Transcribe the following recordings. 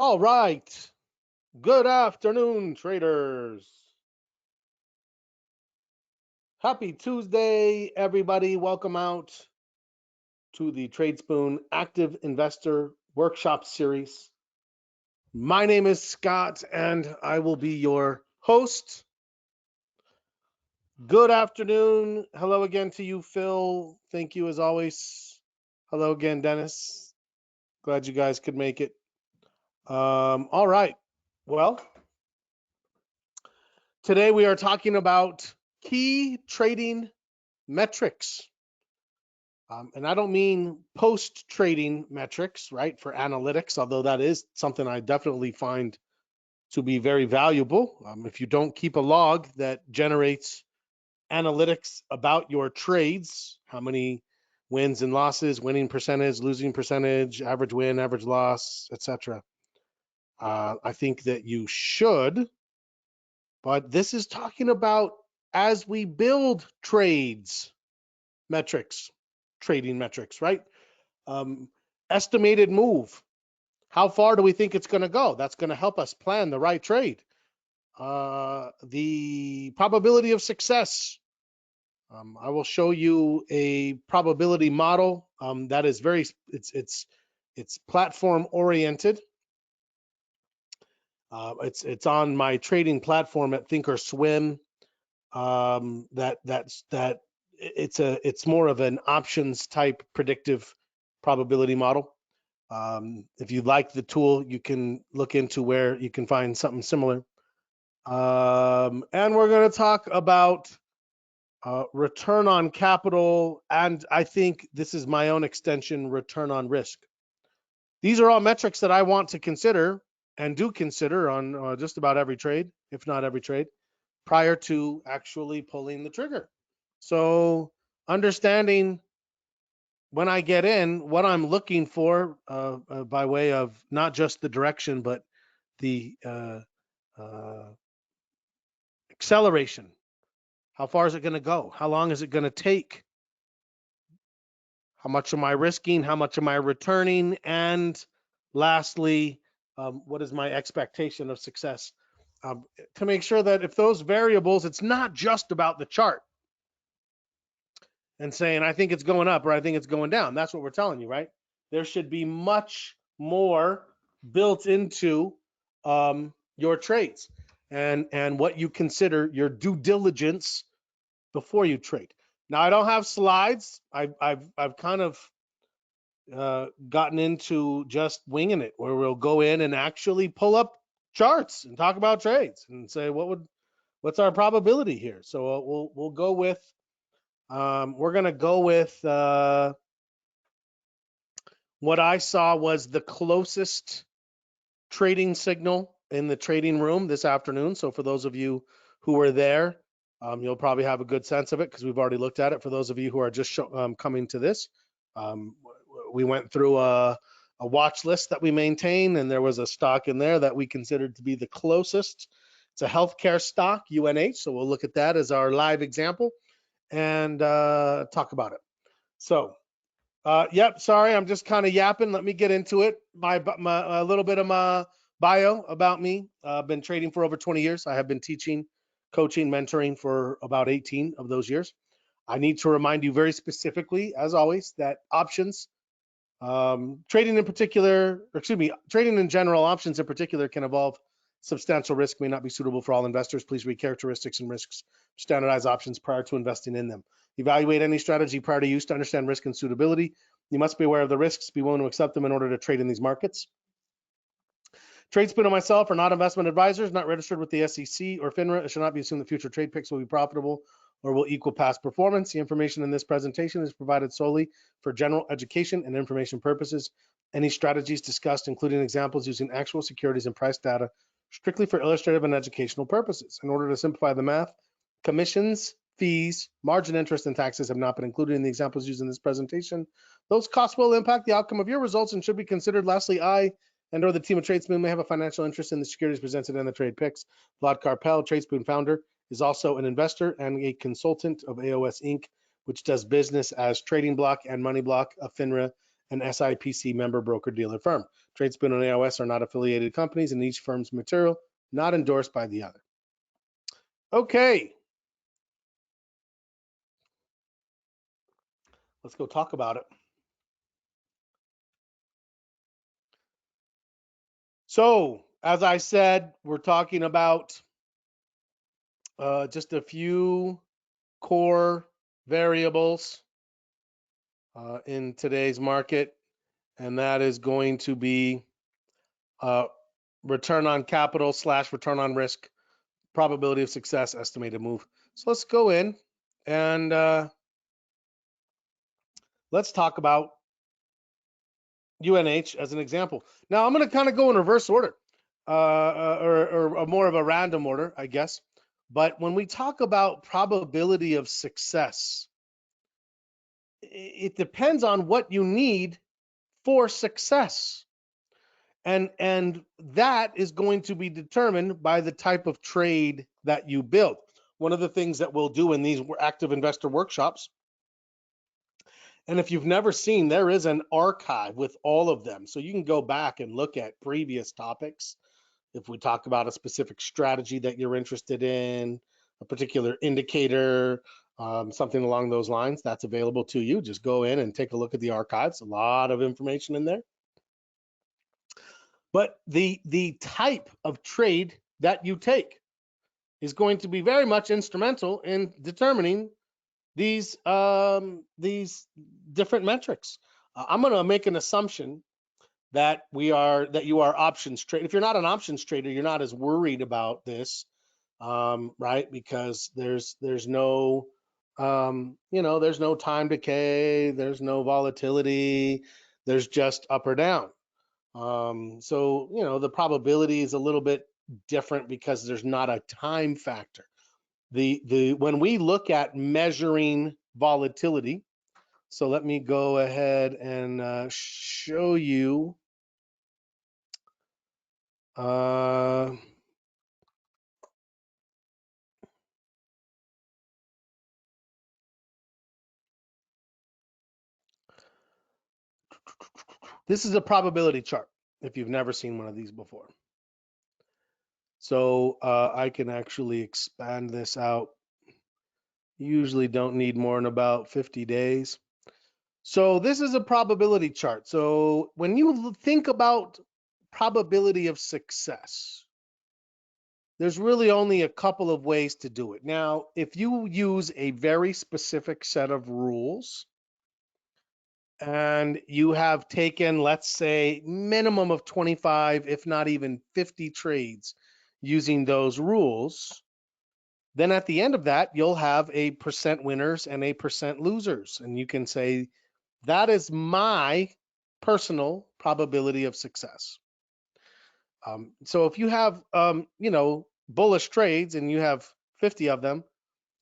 All right. Good afternoon, traders. Happy Tuesday, everybody. Welcome out to the Tradespoon Active Investor Workshop Series. My name is Scott, and I will be your host. Good afternoon. Hello again to you, Phil. Thank you as always. Hello again, Dennis. Glad you guys could make it. All right. Well, today we are talking about key trading metrics. And I don't mean post-trading metrics, right, for analytics, although that is something I definitely find to be very valuable. If you don't keep a log that generates analytics about your trades, how many wins and losses, winning percentage, losing percentage, average win, average loss, etc. I think that you should, but this is talking about as we build trades metrics, trading metrics, right? Estimated move. How far do we think it's going to go? That's going to help us plan the right trade. The probability of success. I will show you a probability model that is very it's platform oriented. It's on my trading platform at Thinkorswim. It's more of an options type predictive probability model. If you like the tool, you can look into where you can find something similar. And we're going to talk about return on capital, and I think this is my own extension, return on risk. These are all metrics that I want to consider and do consider on just about every trade, if not every trade, prior to actually pulling the trigger. So understanding when I get in, what I'm looking for by way of not just the direction, but the acceleration. How far is it going to go? How long is it going to take? How much am I risking? How much am I returning? And lastly, what is my expectation of success? To make sure that if those variables, it's not just about the chart and saying, I think it's going up or I think it's going down. That's what we're telling you, right? There should be much more built into your trades and what you consider your due diligence before you trade. Now, I don't have slides. I've kind of gotten into just winging it, where we'll go in and actually pull up charts and talk about trades and say what's our probability here. So we'll go with we're going to go with what I saw was the closest trading signal in the trading room this afternoon. So for those of you who were there, you'll probably have a good sense of it because we've already looked at it. For those of you who are just coming to this, we went through a watch list that we maintain, and there was a stock in there that we considered to be the closest. It's a healthcare stock, UNH. So we'll look at that as our live example and talk about it. So, yep, sorry, I'm just kind of yapping. Let me get into it. A little bit of my bio about me. I've been trading for over 20 years. I have been teaching, coaching, mentoring for about 18 of those years. I need to remind you very specifically, as always, that options, trading in particular, or excuse me, trading in general, options in particular can involve substantial risk, may not be suitable for all investors. Please read characteristics and risks, standardized options prior to investing in them. Evaluate any strategy prior to use to understand risk and suitability. You must be aware of the risks, be willing to accept them in order to trade in these markets. Tradespoon and myself are not investment advisors, not registered with the SEC or FINRA. It should not be assumed that future trade picks will be profitable or will equal past performance. The information in this presentation is provided solely for general education and information purposes. Any strategies discussed, including examples using actual securities and price data, strictly for illustrative and educational purposes. In order to simplify the math, commissions, fees, margin interest, and taxes have not been included in the examples used in this presentation. Those costs will impact the outcome of your results and should be considered. Lastly, I and or the team of Tradespoon may have a financial interest in the securities presented in the trade picks. Vlad Karpel, Tradespoon founder, is also an investor and a consultant of AOS Inc., which does business as Trading Block and Money Block, a FINRA an SIPC member broker-dealer firm. Tradespoon and AOS are not affiliated companies, and each firm's material not endorsed by the other. Okay. Let's go talk about it. So, as I said, we're talking about just a few core variables in today's market, and that is going to be return on capital / return on risk, probability of success, estimated move. So let's go in and let's talk about UNH as an example. Now I'm going to kind of go in reverse order, or more of a random order, I guess. But when we talk about probability of success, it depends on what you need for success. And that is going to be determined by the type of trade that you build. One of the things that we'll do in these active investor workshops, and if you've never seen, there is an archive with all of them. So you can go back and look at previous topics. If we talk about a specific strategy that you're interested in, a particular indicator, something along those lines, that's available to you. Just go in and take a look at the archives. A lot of information in there. But the type of trade that you take is going to be very much instrumental in determining these different metrics. I'm going to make an assumption that you are options trade. If you're not an options trader, you're not as worried about this, right? Because there's no there's no time decay, there's no volatility, there's just up or down. So the probability is a little bit different because there's not a time factor. When we look at measuring volatility, so let me go ahead and show you. This is a probability chart if you've never seen one of these before. So I can actually expand this out. Usually don't need more than about 50 days. So this is a probability chart. So when you think about probability of success, there's really only a couple of ways to do it. Now, if you use a very specific set of rules and you have taken, let's say, minimum of 25, if not even 50 trades using those rules, then at the end of that, you'll have a percent winners and a percent losers. And you can say, that is my personal probability of success. So if you have, bullish trades and you have 50 of them,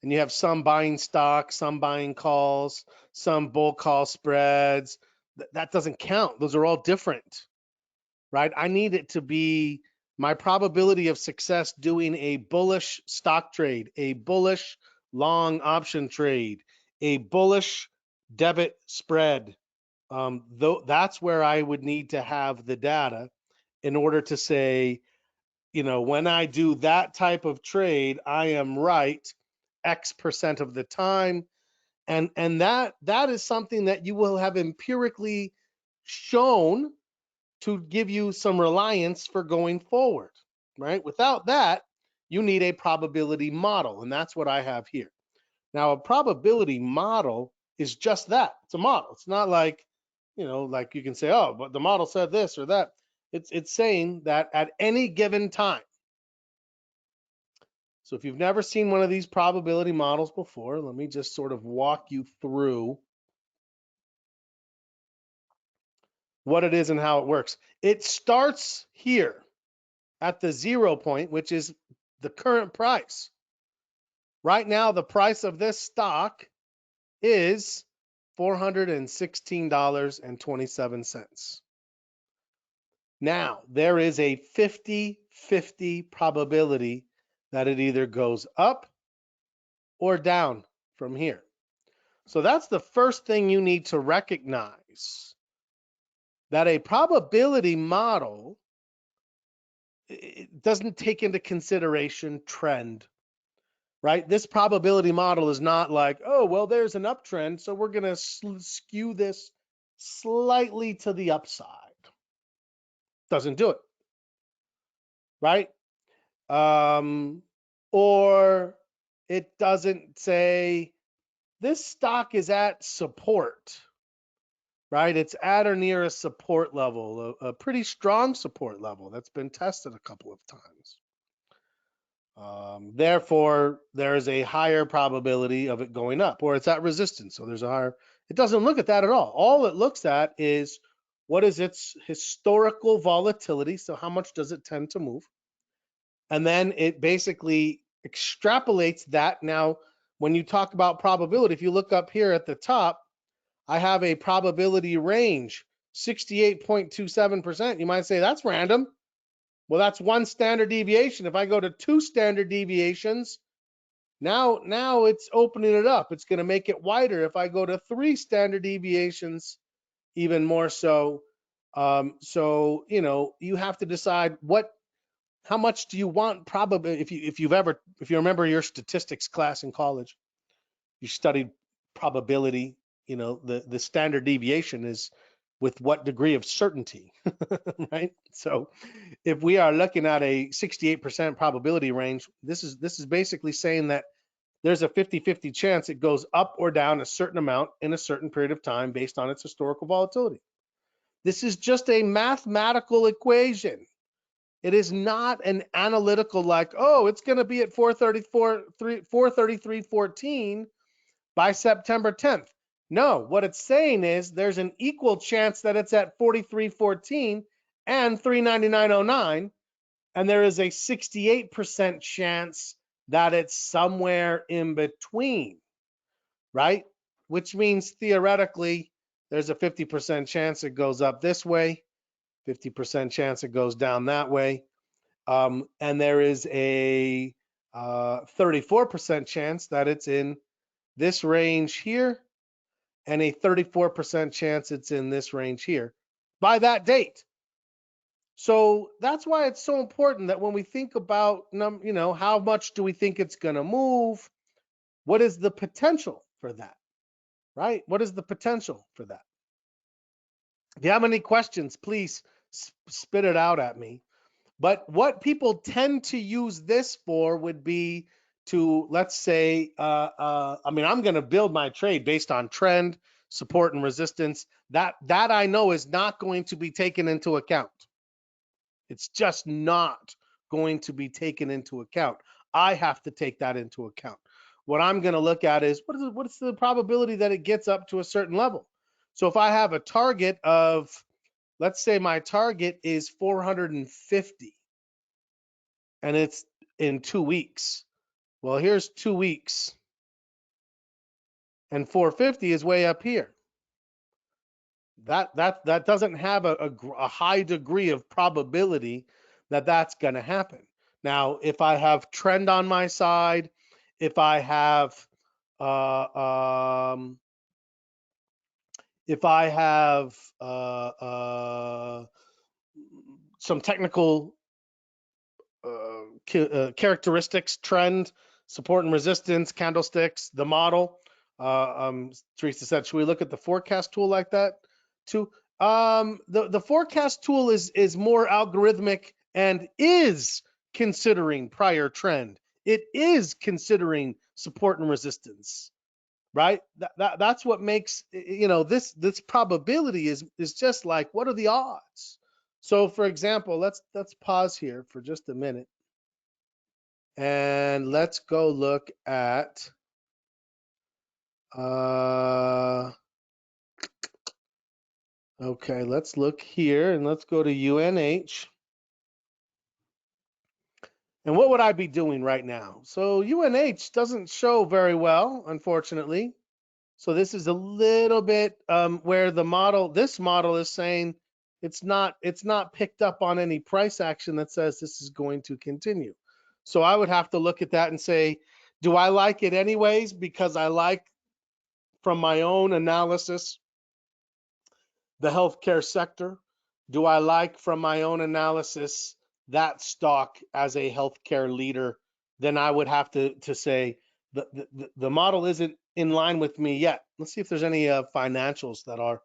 and you have some buying stock, some buying calls, some bull call spreads, that doesn't count. Those are all different, right? I need it to be my probability of success doing a bullish stock trade, a bullish long option trade, a bullish debit spread. That's where I would need to have the data in order to say, when I do that type of trade, I am right X percent of the time. And that is something that you will have empirically shown to give you some reliance for going forward, right? Without that, you need a probability model, and that's what I have here. Now, a probability model is just that. It's a model. It's not like, like you can say, oh, but the model said this or that. It's saying that at any given time. So if you've never seen one of these probability models before, let me just sort of walk you through what it is and how it works. It starts here at the 0 point, which is the current price. Right now, the price of this stock is $416.27. Now, there is a 50-50 probability that it either goes up or down from here. So that's the first thing you need to recognize that a probability model, it doesn't take into consideration trend, right? This probability model is not like, oh, well, there's an uptrend, so we're going to skew this slightly to the upside. Doesn't do it, right? Or it doesn't say this stock is at support, right? It's at or near a support level, a pretty strong support level that's been tested a couple of times. Therefore, there is a higher probability of it going up, or it's at resistance. So there's a higher, it doesn't look at that at all. All it looks at is what is its historical volatility. So how much does it tend to move? And then it basically extrapolates that. Now, when you talk about probability, if you look up here at the top, I have a probability range, 68.27%. You might say that's random. Well, that's one standard deviation. If I go to 2 standard deviations, now it's opening it up. It's going to make it wider. If I go to 3 standard deviations, even more so. So, you know, you have to decide how much do you want probably, if you remember your statistics class in college, you studied probability, you know, the standard deviation is with what degree of certainty, right? So if we are looking at a 68% probability range, this is basically saying that there's a 50-50 chance it goes up or down a certain amount in a certain period of time based on its historical volatility. This is just a mathematical equation. It is not an analytical like, oh, it's going to be at 433.14 by September 10th. No, what it's saying is there's an equal chance that it's at 43.14 and 399.09, and there is a 68% chance that it's somewhere in between, right? Which means theoretically there's a 50% chance it goes up this way, 50% chance it goes down that way, and there is a 34% chance that it's in this range here, and a 34% chance it's in this range here by that date. So that's why it's so important that when we think about, you know, how much do we think it's going to move? What is the potential for that, right? What is the potential for that? If you have any questions, please spit it out at me. But what people tend to use this for would be to, let's say, I mean, I'm going to build my trade based on trend, support, and resistance. That I know is not going to be taken into account. It's just not going to be taken into account. I have to take that into account. What I'm going to look at is what's the probability that it gets up to a certain level. So if I have a target of, let's say my target is 450, and it's in 2 weeks. Well, here's 2 weeks, and 450 is way up here. That doesn't have a high degree of probability that that's going to happen. Now, if I have trend on my side, if I have some technical characteristics, trend, support and resistance, candlesticks, the model. Teresa said, should we look at the forecast tool like that too? The forecast tool is more algorithmic and is considering prior trend. It is considering support and resistance, right? That's what makes, you know, this probability is just like, what are the odds? So for example, let's pause here for just a minute. And let's go look at okay, let's look here and let's go to UNH. And what would I be doing right now? So UNH doesn't show very well, unfortunately. So this is a little bit where this model is saying it's not picked up on any price action that says this is going to continue. So I would have to look at that and say, do I like it anyways? Because I like, from my own analysis, the healthcare sector? Do I like, from my own analysis, that stock as a healthcare leader? Then I would have to say the model isn't in line with me yet. Let's see if there's any financials that are.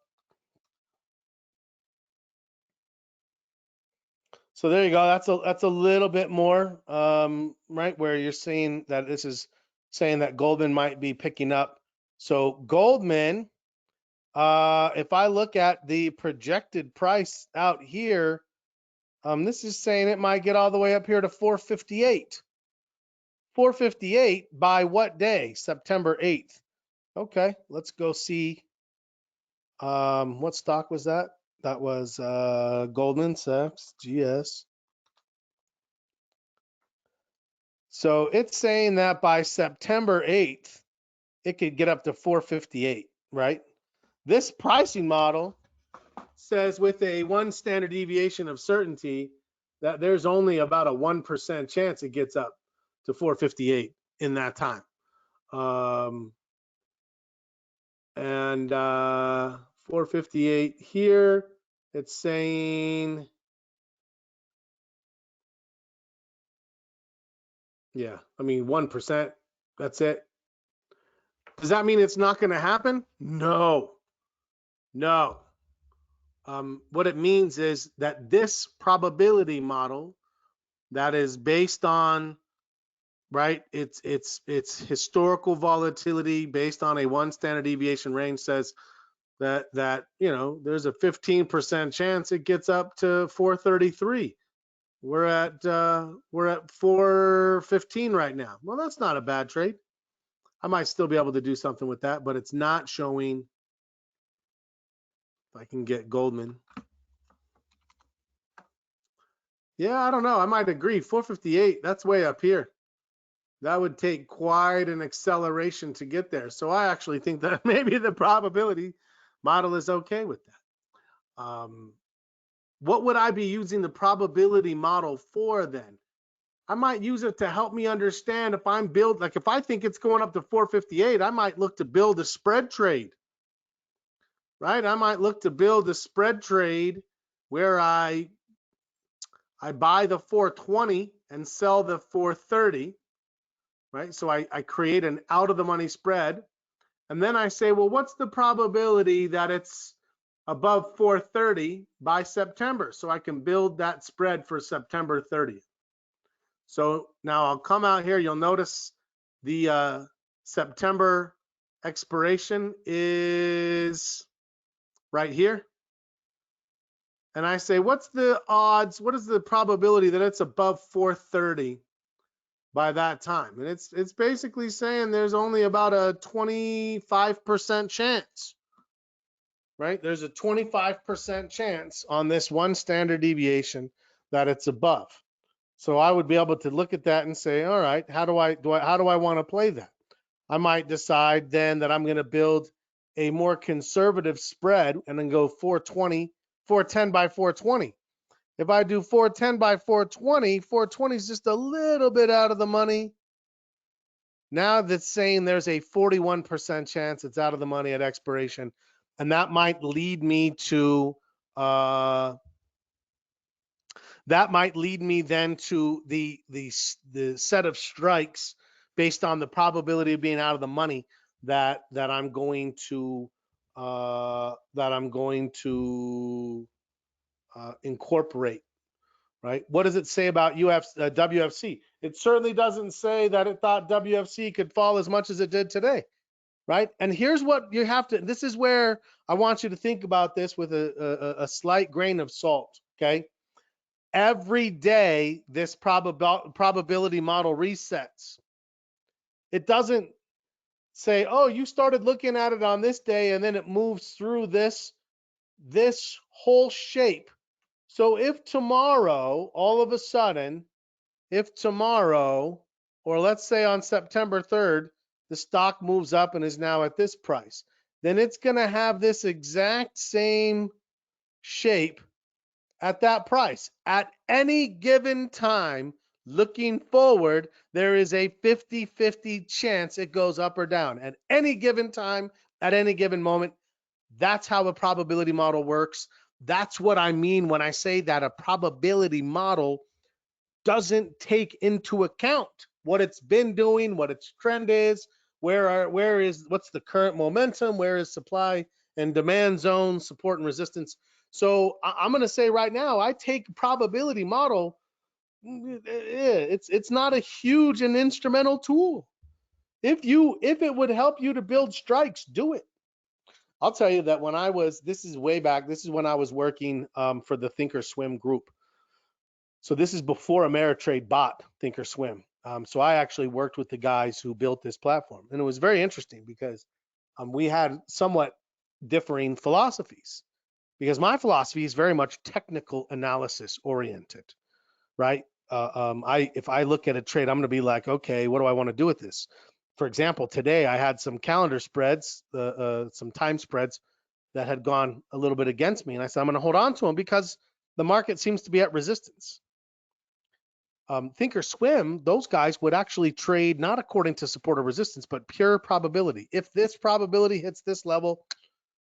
So there you go. That's a little bit more, right, where you're seeing that this is saying that Goldman might be picking up. So Goldman, if I look at the projected price out here, this is saying it might get all the way up here to 458. 458 by what day? September 8th. Okay, let's go see. What stock was that? That was Goldman Sachs, GS. So it's saying that by September 8th, it could get up to 458, right? This pricing model says with a 1 standard deviation of certainty that there's only about a 1% chance it gets up to 458 in that time. And 458 here, it's saying, yeah, I mean, 1%, that's it. Does that mean it's not going to happen? No. What it means is that this probability model that is based on, right, it's historical volatility based on a 1 standard deviation range says that there's a 15% chance it gets up to 433. We're at 415 right now. Well, that's not a bad trade. I might still be able to do something with that, but it's not showing. If I can get Goldman. Yeah, I don't know. I might agree. 458, that's way up here. That would take quite an acceleration to get there. So I actually think that maybe the probability model is okay with that. What would I be using the probability model for then? I might use it to help me understand if I'm if I think it's going up to 458, I might look to build a spread trade, right? I might look to build a spread trade where I buy the 420 and sell the 430, right? So I create an out of the money spread. And then I say, well, what's the probability that it's above 430 by September? So I can build that spread for September 30th. So now I'll come out here. You'll notice the September expiration is right here. And I say, what's the odds? What is the probability that it's above 430 by that time? And it's basically saying there's only about a 25% chance, right? There's a 25% chance on this 1 standard deviation that it's above. So I would be able to look at that and say, all right, how do I want to play that? I might decide then that I'm going to build a more conservative spread and then go 410 by 420. If I do 410 by 420, 420 is just a little bit out of the money. Now that's saying there's a 41% chance it's out of the money at expiration. And that might lead me to then to the set of strikes based on the probability of being out of the money that I'm going to incorporate, right? What does it say about WFC? It certainly doesn't say that it thought WFC could fall as much as it did today, right? And here's what you have to, this is where I want you to think about this with a slight grain of salt, okay? Every day, this probability model resets. It doesn't say, oh, you started looking at it on this day, and then it moves through this whole shape. So if tomorrow, all of a sudden, or let's say on September 3rd, the stock moves up and is now at this price, then it's going to have this exact same shape at that price. At any given time, looking forward, there is a 50-50 chance it goes up or down. At any given time, at any given moment, That's how a probability model works. That's what I mean when I say that a probability model doesn't take into account what it's been doing, what its trend is, what's the current momentum, where is supply and demand zones, support and resistance. So I'm going to say right now, I take probability model. It's not a huge and instrumental tool. If it would help you to build strikes, do it. I'll tell you that this is way back. This is when I was working for the Thinkorswim group. So this is before Ameritrade bought Thinkorswim. So I actually worked with the guys who built this platform, and it was very interesting because we had somewhat differing philosophies. Because my philosophy is very much technical analysis oriented, right? If I look at a trade, I'm going to be like, okay, what do I want to do with this? For example, today I had some calendar spreads, some time spreads that had gone a little bit against me, and I said I'm going to hold on to them because the market seems to be at resistance. Thinkorswim, those guys would actually trade not according to support or resistance, but pure probability. If this probability hits this level,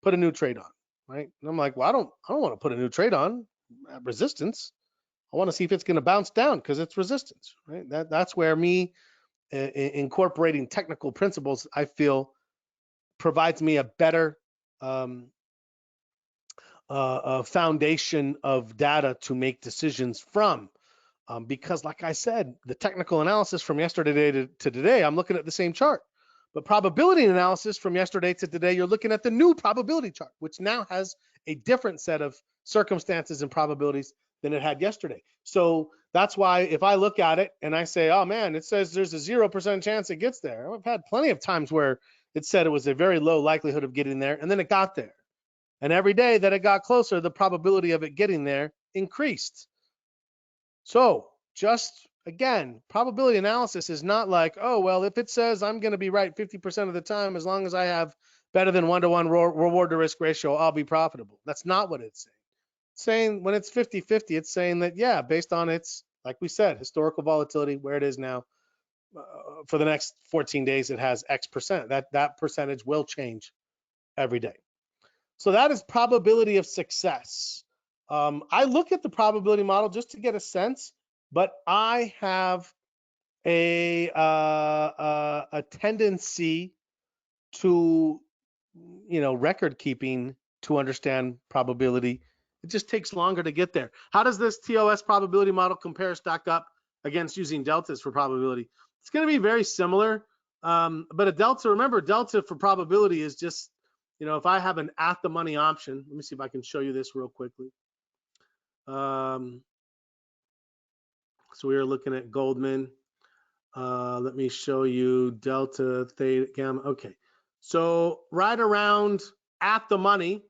put a new trade on, right? And I'm like, well, I don't want to put a new trade on at resistance. I want to see if it's going to bounce down because it's resistance, right? That's where me incorporating technical principles, I feel, provides me a better foundation of data to make decisions from. Because like I said, the technical analysis from yesterday to today, I'm looking at the same chart. But probability analysis from yesterday to today, you're looking at the new probability chart, which now has a different set of circumstances and probabilities than it had yesterday. So that's why if I look at it and I say, oh man, it says there's a 0% chance it gets there. I've had plenty of times where it said it was a very low likelihood of getting there, and then it got there. And every day that it got closer, the probability of it getting there increased. So just again, probability analysis is not like, oh, well, if it says I'm going to be right 50% of the time, as long as I have better than 1-to-1 reward to risk ratio, I'll be profitable. That's not what it's saying. It's saying when it's 50-50, it's saying that, yeah, based on its, like we said, historical volatility, where it is now, for the next 14 days, it has X percent. That percentage will change every day. So that is probability of success. I look at the probability model just to get a sense, but I have a tendency to, record keeping to understand probability. It just takes longer to get there. How does this TOS probability model compare, stack up against using deltas for probability? It's going to be very similar, but a delta, remember, delta for probability is just, if I have an at the money option, let me see if I can show you this real quickly. So we are looking at Goldman. Let me show you delta, theta, gamma. Okay, so right around at the money.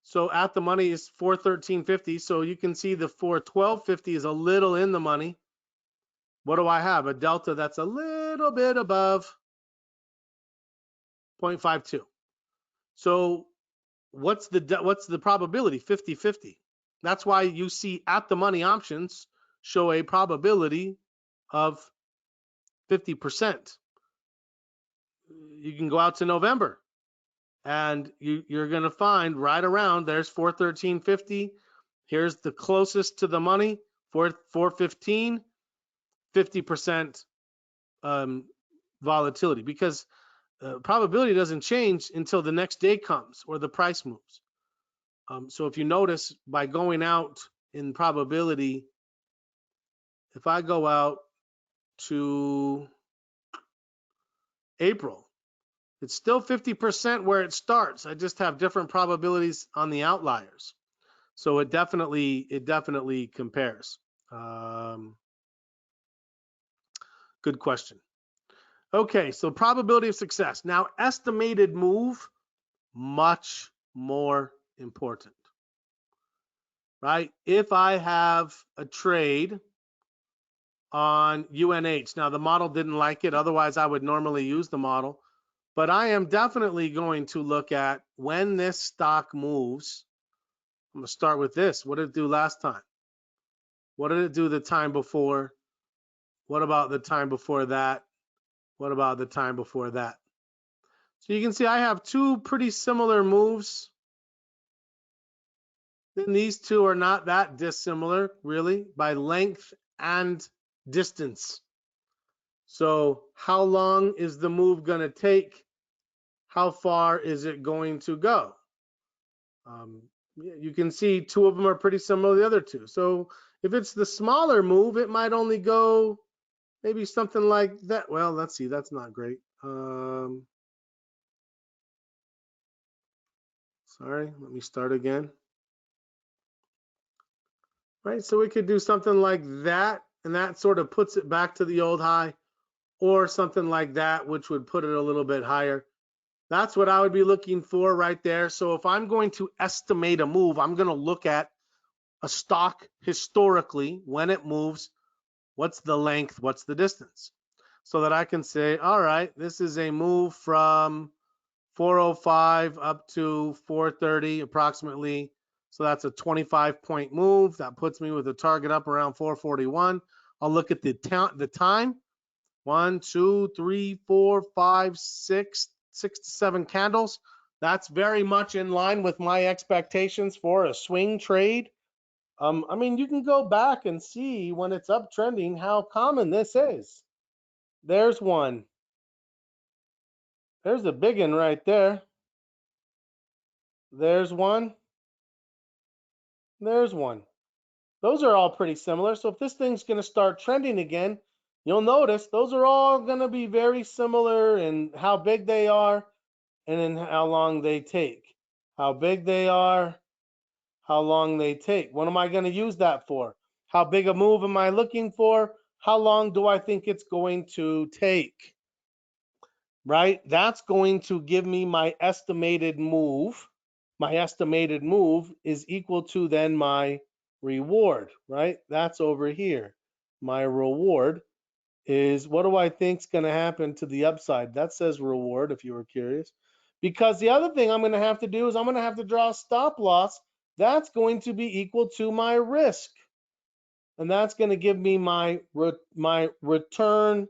So at the money is 413.50. So you can see the 412.50 is a little in the money. What do I have? A delta that's a little bit above 0.52. So what's the probability? 50-50. That's why you see at the money options show a probability of 50%. You can go out to November and you're going to find right around there's 413.50. Here's the closest to the money, 415, 50% volatility, because probability doesn't change until the next day comes or the price moves. So if you notice, by going out in probability, if I go out to April, it's still 50% where it starts. I just have different probabilities on the outliers. So it definitely compares. Good question. Okay, so probability of success. Now, estimated move, much more important, right? If I have a trade on UNH, now the model didn't like it, otherwise I would normally use the model, but I am definitely going to look at when this stock moves. I'm gonna start with this. What did it do last time? What did it do the time before? What about the time before that? What about the time before that? So you can see I have two pretty similar moves. Then these two are not that dissimilar, really, by length and distance. So how long is the move going to take? How far is it going to go? You can see two of them are pretty similar to the other two. So if it's the smaller move, it might only go maybe something like that. Well, let's see. That's not great. Sorry, let me start again. Right, so we could do something like that, and that sort of puts it back to the old high, or something like that, which would put it a little bit higher. That's what I would be looking for right there. So if I'm going to estimate a move, I'm going to look at a stock historically when it moves. What's the length? What's the distance? So that I can say, all right, this is a move from 405 up to 430 approximately. So that's a 25-point move. That puts me with a target up around 441. I'll look at the time. 1, 2, 3, 4, 5, 6 to 7 candles. That's very much in line with my expectations for a swing trade. I mean, you can go back and see when it's uptrending how common this is. There's one. There's a big one right there. There's one. There's one. Those are all pretty similar. So if this thing's going to start trending again, you'll notice those are all going to be very similar in how big they are and in how long they take. How big they are, how long they take. What am I going to use that for? How big a move am I looking for? How long do I think it's going to take? Right? That's going to give me my estimated move. My estimated move is equal to then my reward, right? That's over here. My reward is, what do I think is going to happen to the upside? That says reward, if you were curious. Because the other thing I'm going to have to do is I'm going to have to draw a stop loss. That's going to be equal to my risk. And that's going to give me my return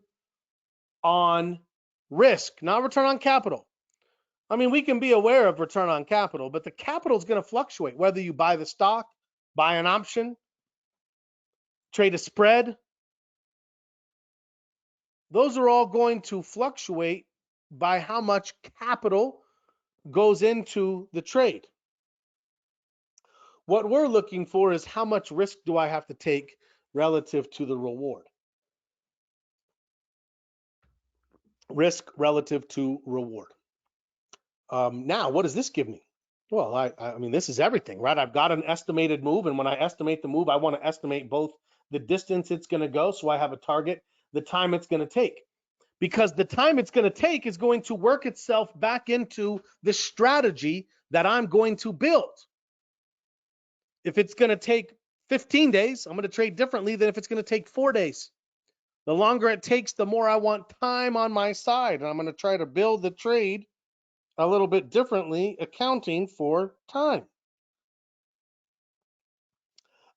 on risk, not return on capital. I mean, we can be aware of return on capital, but the capital is going to fluctuate, whether you buy the stock, buy an option, trade a spread. Those are all going to fluctuate by how much capital goes into the trade. What we're looking for is how much risk do I have to take relative to the reward? Risk relative to reward. Now, what does this give me? Well, I mean, this is everything, right? I've got an estimated move, and when I estimate the move, I want to estimate both the distance it's going to go, so I have a target, the time it's going to take. Because the time it's going to take is going to work itself back into the strategy that I'm going to build. If it's going to take 15 days, I'm going to trade differently than if it's going to take 4 days. The longer it takes, the more I want time on my side. And I'm going to try to build the trade a little bit differently, accounting for time.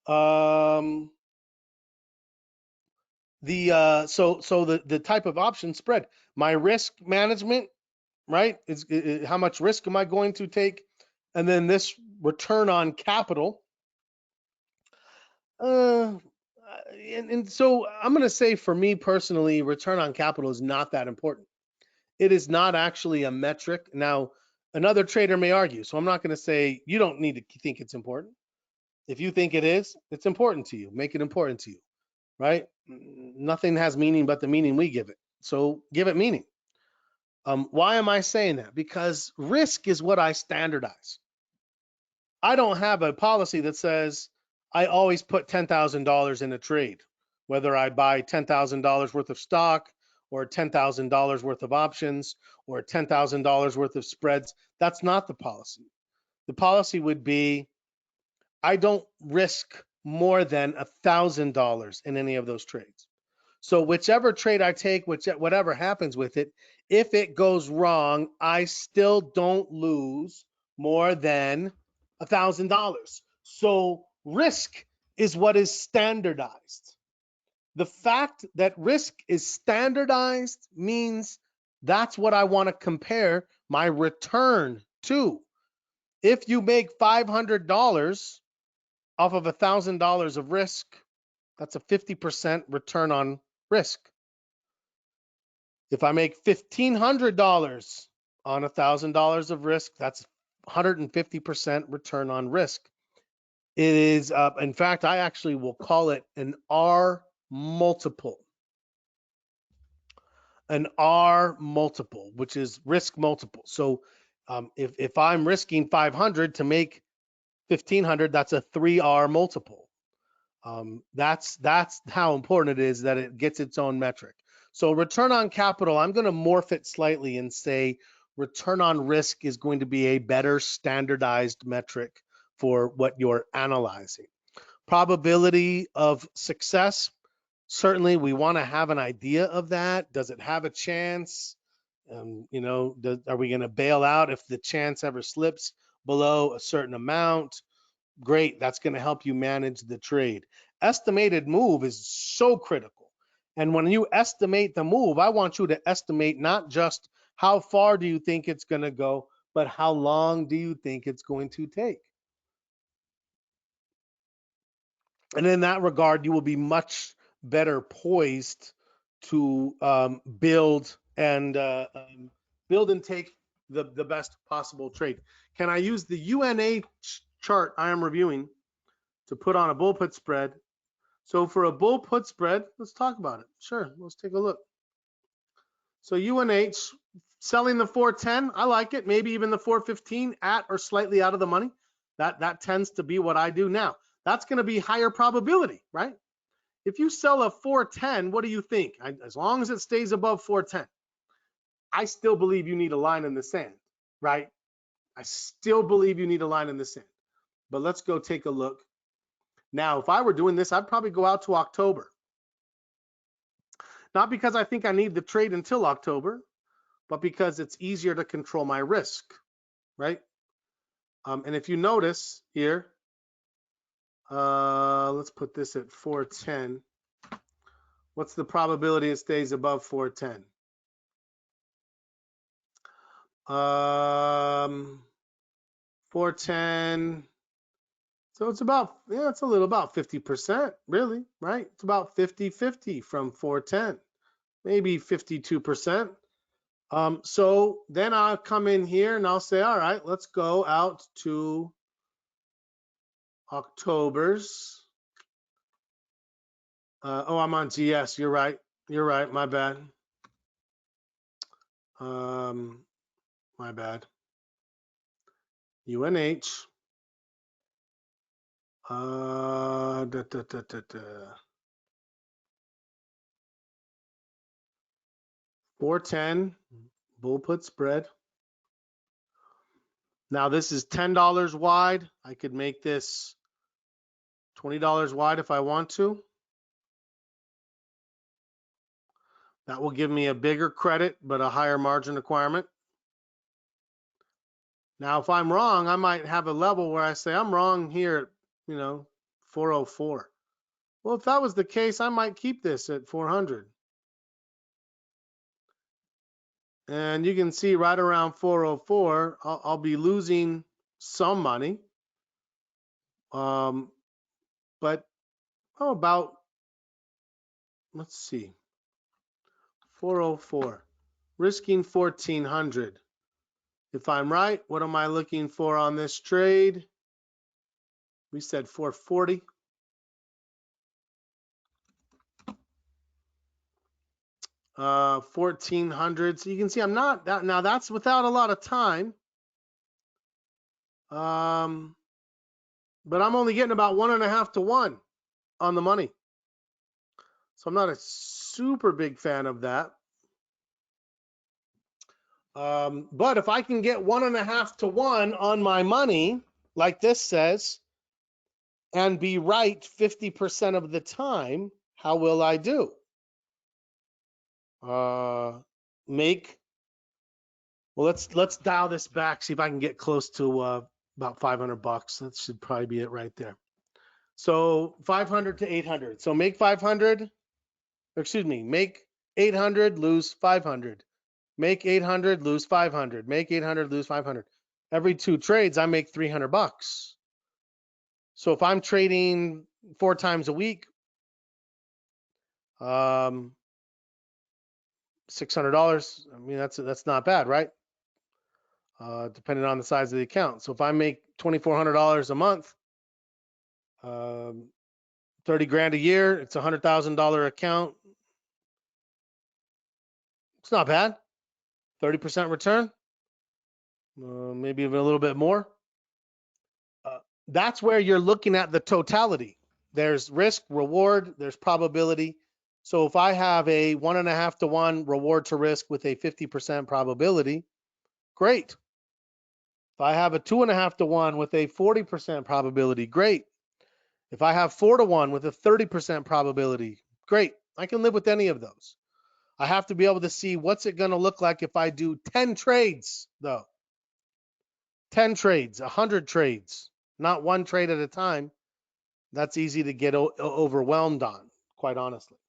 So the type of option spread, my risk management, right? Is how much risk am I going to take? And then this return on capital. And so I'm going to say for me personally, return on capital is not that important. It is not actually a metric. Now, another trader may argue, so I'm not going to say you don't need to think it's important. If you think it is, it's important to you. Make it important to you, right? Nothing has meaning but the meaning we give it. So give it meaning. Why am I saying that? Because risk is what I standardize. I don't have a policy that says I always put $10,000 in a trade, whether I buy $10,000 worth of stock or $10,000 worth of options or $10,000 worth of spreads. That's not the policy. The policy would be I don't risk more than $1,000 in any of those trades. So whichever trade I take, whatever happens with it, if it goes wrong, I still don't lose more than $1,000. So risk is what is standardized. The fact that risk is standardized means that's what I want to compare my return too. If you make $500 off of $1,000 of risk, that's a 50% return on risk. If I make $1,500 on $1,000 of risk, that's 150% return on risk. It is, in fact, I actually will call it an R multiple. An R multiple, which is risk multiple. So if I'm risking 500 to make 1,500, that's a 3R multiple. That's how important it is that it gets its own metric. So return on capital, I'm going to morph it slightly and say return on risk is going to be a better standardized metric for what you're analyzing. Probability of success, certainly we want to have an idea of that. Does it have a chance? You know, are we going to bail out if the chance ever slips below a certain amount? Great, that's going to help you manage the trade. Estimated move is so critical. And when you estimate the move, I want you to estimate not just how far do you think it's going to go, but how long do you think it's going to take? And in that regard, you will be much better poised to build and take the best possible trade. Can I use the UNH chart I am reviewing to put on a bull put spread? So for a bull put spread, let's talk about it. Sure, let's take a look. So UNH selling the 410, I like it. Maybe even the 415 at or slightly out of the money. That tends to be what I do now. That's going to be higher probability, right? If you sell a 410, what do you think? As long as it stays above 410, I still believe you need a line in the sand, right? I still believe you need a line in the sand. But let's go take a look. Now, if I were doing this, I'd probably go out to October. Not because I think I need the trade until October, but because it's easier to control my risk, right? And if you notice here, let's put this at 410. What's the probability it stays above 410? 410. So it's about, yeah, it's a little about 50%, really, right? It's about 50-50 from 410, maybe 52%. So then I'll come in here and I'll say, all right, let's go out to October's. Oh, I'm on GS. You're right. You're right. My bad. My bad. UNH. 410 bull put spread. Now this is $10 wide. I could make this $20 wide if I want to. That will give me a bigger credit, but a higher margin requirement. Now, if I'm wrong, I might have a level where I say I'm wrong here at, 404. Well, if that was the case, I might keep this at 400. And you can see right around 404, I'll be losing some money. But how about, let's see, 404, risking 1400. If I'm right, what am I looking for on this trade? We said 440. $1,400. So you can see I'm not that now. That's without a lot of time. But I'm only getting about 1.5 to 1 on the money. So I'm not a super big fan of that. But if I can get 1.5 to 1 on my money, like this says, and be right 50% of the time, how will I do? Well, let's dial this back, see if I can get close to about $500. That should probably be it right there. So 500 to 800. So make 500, excuse me, make 800, lose 500. Make 800, lose 500. Make 800, lose 500. Every 2 trades, I make $300. So if I'm trading 4 times a week, $600. I mean, that's not bad, right? Depending on the size of the account. So if I make $2,400 a month, 30 grand a year, it's a $100,000 account. It's not bad. 30% return, maybe even a little bit more. That's where you're looking at the totality. There's risk, reward, there's probability. So if I have a 1.5 to 1 reward to risk with a 50% probability, great. If I have a 2.5 to 1 with a 40% probability, great. If I have 4 to 1 with a 30% probability, great. I can live with any of those. I have to be able to see what's it going to look like if I do 10 trades, though. 10 trades, 100 trades, not one trade at a time. That's easy to get overwhelmed on, quite honestly.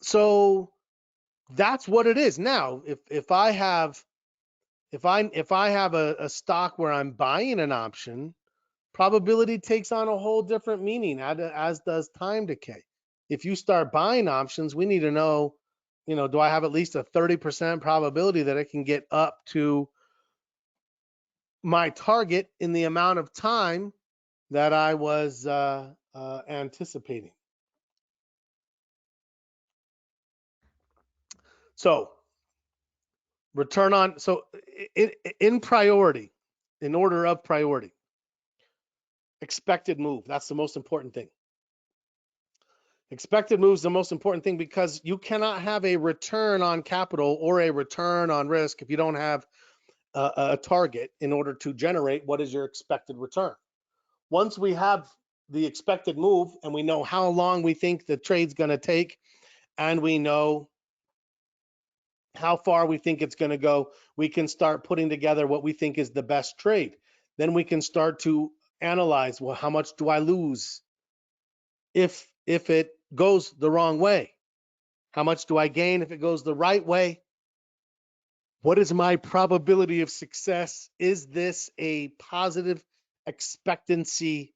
So that's what it is. Now, if I have a stock where I'm buying an option, probability takes on a whole different meaning, as does time decay. If you start buying options, we need to know, do I have at least a 30% probability that I can get up to my target in the amount of time that I was anticipating. So return on, so in priority, in order of priority, expected move, that's the most important thing. Expected move is the most important thing because you cannot have a return on capital or a return on risk if you don't have a target in order to generate what is your expected return. Once we have the expected move and we know how long we think the trade's going to take and we know how far we think it's going to go, we can start putting together what we think is the best trade. Then we can start to analyze, well, how much do I lose if it goes the wrong way? How much do I gain if it goes the right way? What is my probability of success? Is this a positive expectancy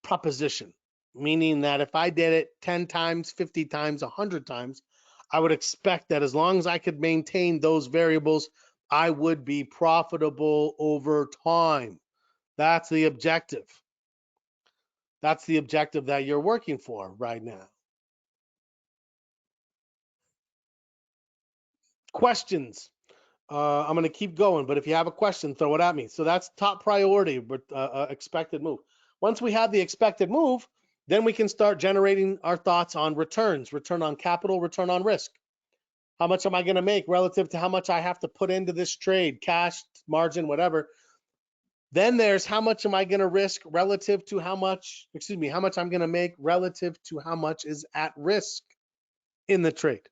proposition? Meaning that if I did it 10 times, 50 times, 100 times, I would expect that as long as I could maintain those variables, I would be profitable over time. That's the objective. That's the objective that you're working for right now. Questions? I'm going to keep going, but if you have a question, throw it at me. So that's top priority, expected move. Once we have the expected move, then we can start generating our thoughts on returns, return on capital, return on risk. How much am I going to make relative to how much I have to put into this trade, cash, margin, whatever. Then there's how much am I going to risk relative to how much I'm going to make relative to how much is at risk in the trade.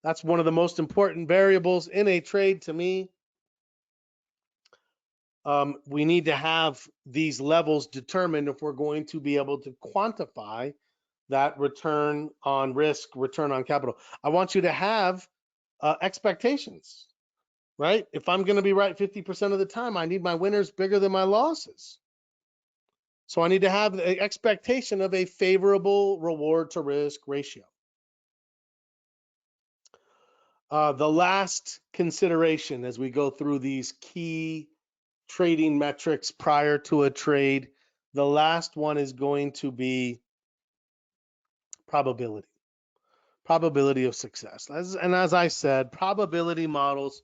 That's one of the most important variables in a trade to me. We need to have these levels determined if we're going to be able to quantify that return on risk, return on capital. I want you to have expectations, right? If I'm going to be right 50% of the time, I need my winners bigger than my losses. So I need to have the expectation of a favorable reward to risk ratio. The last consideration as we go through these key trading metrics prior to a trade, the last one is going to be probability of success. As I said, probability models,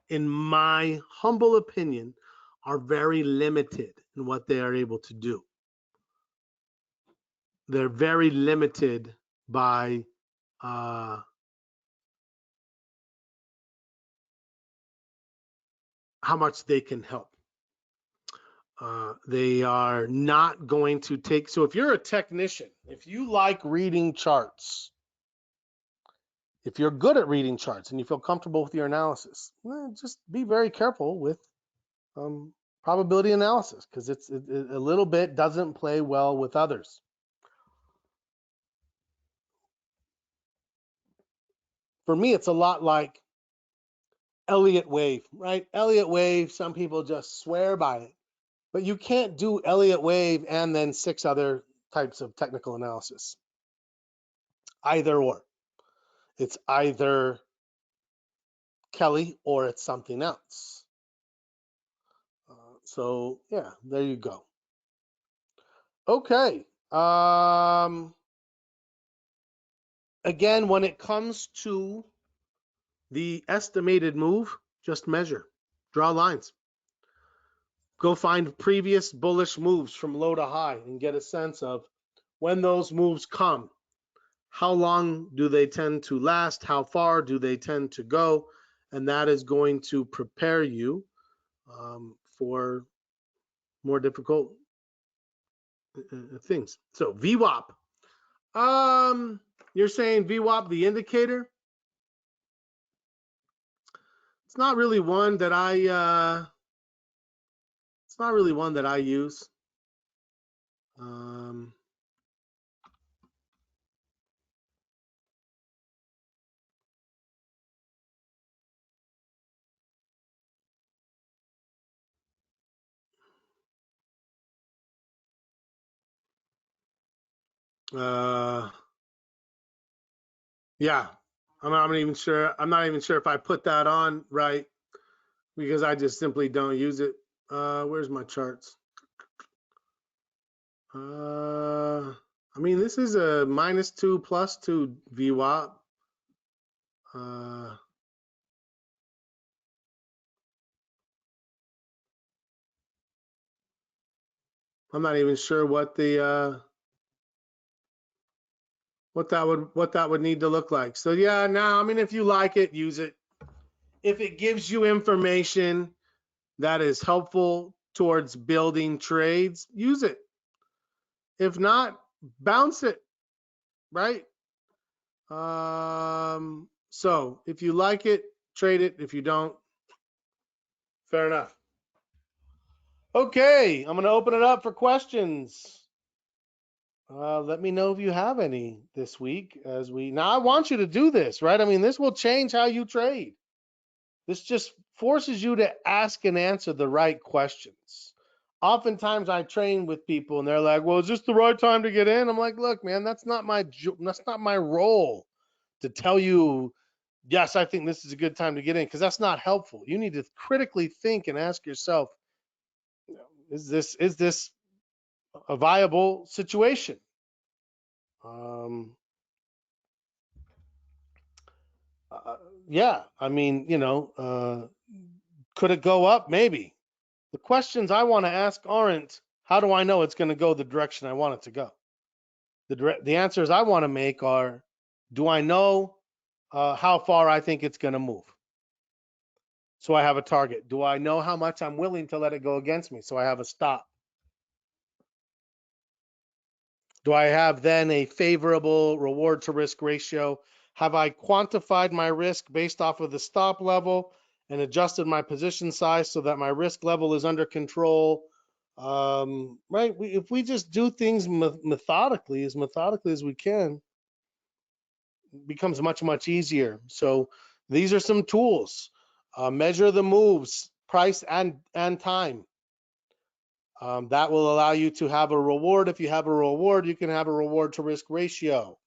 in my humble opinion, are very limited in what they are able to do. They're very limited by how much they can help. They are not going to take, so if you're a technician, if you like reading charts, if you're good at reading charts and you feel comfortable with your analysis, well, just be very careful with probability analysis because it's a little bit doesn't play well with others. For me, it's a lot like Elliott wave, right? Elliott wave, some people just swear by it, but you can't do Elliott wave and then 6 other types of technical analysis. Either or. It's either Kelly or it's something else. So yeah, there you go. Okay. Again, when it comes to the estimated move, just measure, draw lines. Go find previous bullish moves from low to high and get a sense of when those moves come, how long do they tend to last, how far do they tend to go, and that is going to prepare you for more difficult things. So VWAP. You're saying VWAP, the indicator? It's not really one that I use. Yeah, I'm not even sure. I'm not even sure if I put that on right because I just simply don't use it. Where's my charts? I mean, this is a -2 +2 VWAP. I'm not even sure what the what that would need to look like. So yeah, now I mean, if you like it, use it. If it gives you information that is helpful towards building trades, use it. If not, bounce it, right? So if you like it, trade it. If you don't, fair enough. Okay, I'm going to open it up for questions. Let me know if you have any this week. Now I want you to do this, right? I mean, this will change how you trade. This just forces you to ask and answer the right questions. Oftentimes I train with people and they're like, well, is this the right time to get in? I'm like, look, man, that's not my role to tell you, yes, I think this is a good time to get in, because that's not helpful. You need to critically think and ask yourself, is this a viable situation? Yeah, I mean, could it go up? Maybe. The questions I want to ask aren't, how do I know it's going to go the direction I want it to go? The answers I want to make are, do I know how far I think it's going to move? So I have a target. Do I know how much I'm willing to let it go against me? So I have a stop. Do I have then a favorable reward to risk ratio? Have I quantified my risk based off of the stop level and adjusted my position size so that my risk level is under control? Right? If we just do things methodically as we can, it becomes much, much easier. So these are some tools. Measure the moves, price and time. That will allow you to have a reward. If you have a reward, you can have a reward to risk ratio.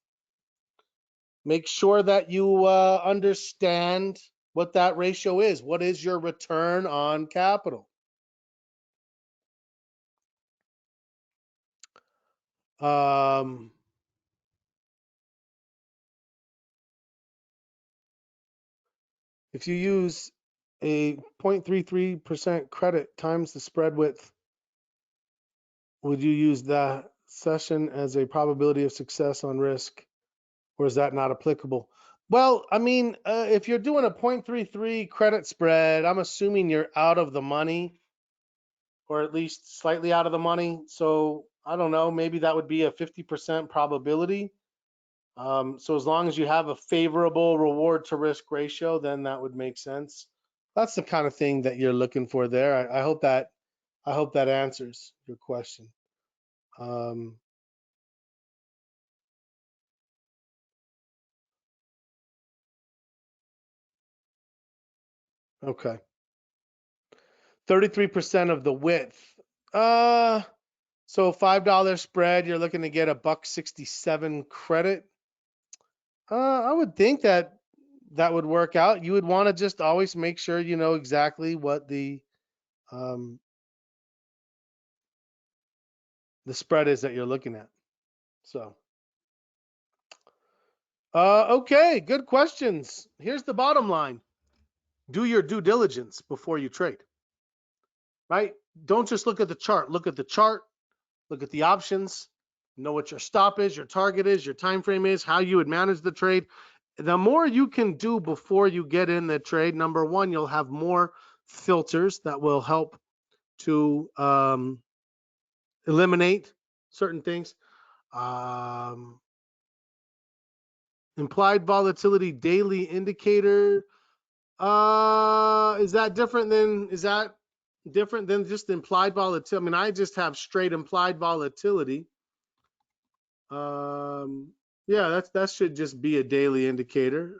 Make sure that you understand what that ratio is. What is your return on capital? If you use a 0.33% credit times the spread width, would you use that session as a probability of success on risk, or is that not applicable? Well, I mean, if you're doing a 0.33 credit spread, I'm assuming you're out of the money, or at least slightly out of the money. So I don't know, maybe that would be a 50% probability. So as long as you have a favorable reward to risk ratio, then that would make sense. That's the kind of thing that you're looking for there. I hope that answers your question. Okay. 33% of the width. So $5 spread, you're looking to get a $1.67 credit. I would think that would work out. You would want to just always make sure you know exactly what the spread is that you're looking at. So, okay, good questions. Here's the bottom line. Do your due diligence before you trade, right? Don't just look at the chart. Look at the chart, look at the options, know what your stop is, your target is, your time frame is, how you would manage the trade. The more you can do before you get in the trade, number one, you'll have more filters that will help to eliminate certain things. Implied volatility daily indicator. Is that different than just implied volatility? I mean, I just have straight implied volatility. Yeah, that should just be a daily indicator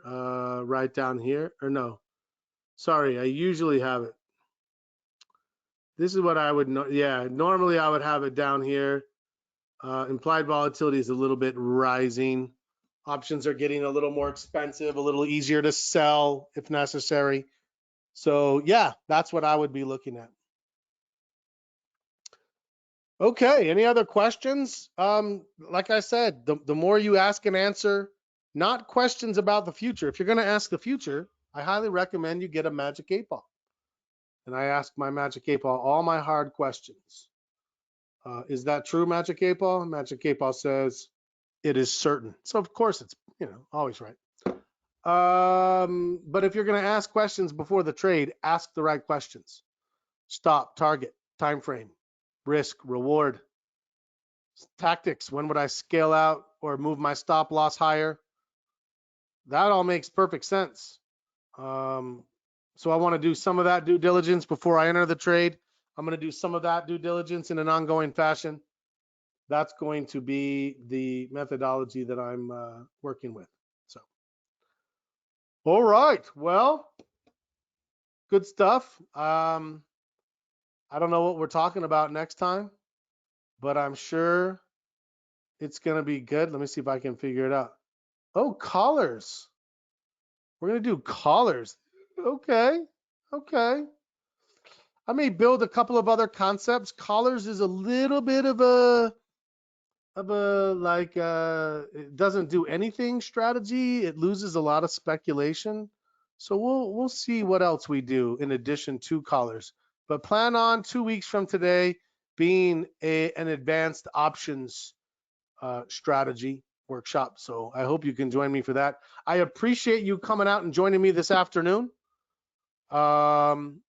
right down here. Or no, sorry, I usually have it. This is what I would know. Yeah, normally I would have it down here. Implied volatility is a little bit rising. Options are getting a little more expensive, a little easier to sell if necessary. So yeah, that's what I would be looking at. Okay, any other questions? Like I said, the more you ask and answer, not questions about the future. If you're going to ask the future, I highly recommend you get a Magic 8 Ball. And I ask my Magic 8 Ball all my hard questions. Is that true, Magic 8 Ball? Magic 8 Ball says it is certain. So of course it's, always right. But if you're going to ask questions before the trade, ask the right questions. Stop, target, time frame, risk, reward, tactics. When would I scale out or move my stop loss higher? That all makes perfect sense. So I want to do some of that due diligence before I enter the trade. I'm going to do some of that due diligence in an ongoing fashion. That's going to be the methodology that I'm working with. So, all right. Well, good stuff. I don't know what we're talking about next time, but I'm sure it's going to be good. Let me see if I can figure it out. Oh, collars. We're going to do collars. Okay. Okay. I may build a couple of other concepts. Collars is a little bit of a it doesn't do anything strategy. It loses a lot of speculation. So we'll see what else we do in addition to collars. But plan on 2 weeks from today being an advanced options strategy workshop. So I hope you can join me for that. I appreciate you coming out and joining me this afternoon. And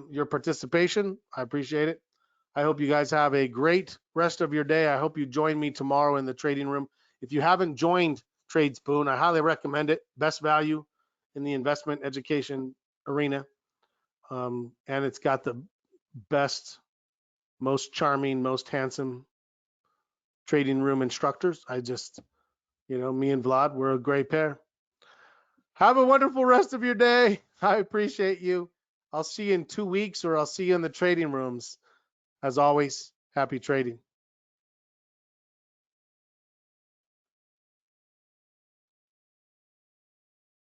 your participation. I appreciate it. I hope you guys have a great rest of your day. I hope you join me tomorrow in the trading room. If you haven't joined Tradespoon, I highly recommend it. Best value in the investment education arena. And it's got the best, most charming, most handsome trading room instructors. I just, me and Vlad, we're a great pair. Have a wonderful rest of your day. I appreciate you. I'll see you in 2 weeks, or I'll see you in the trading rooms. As always, happy trading.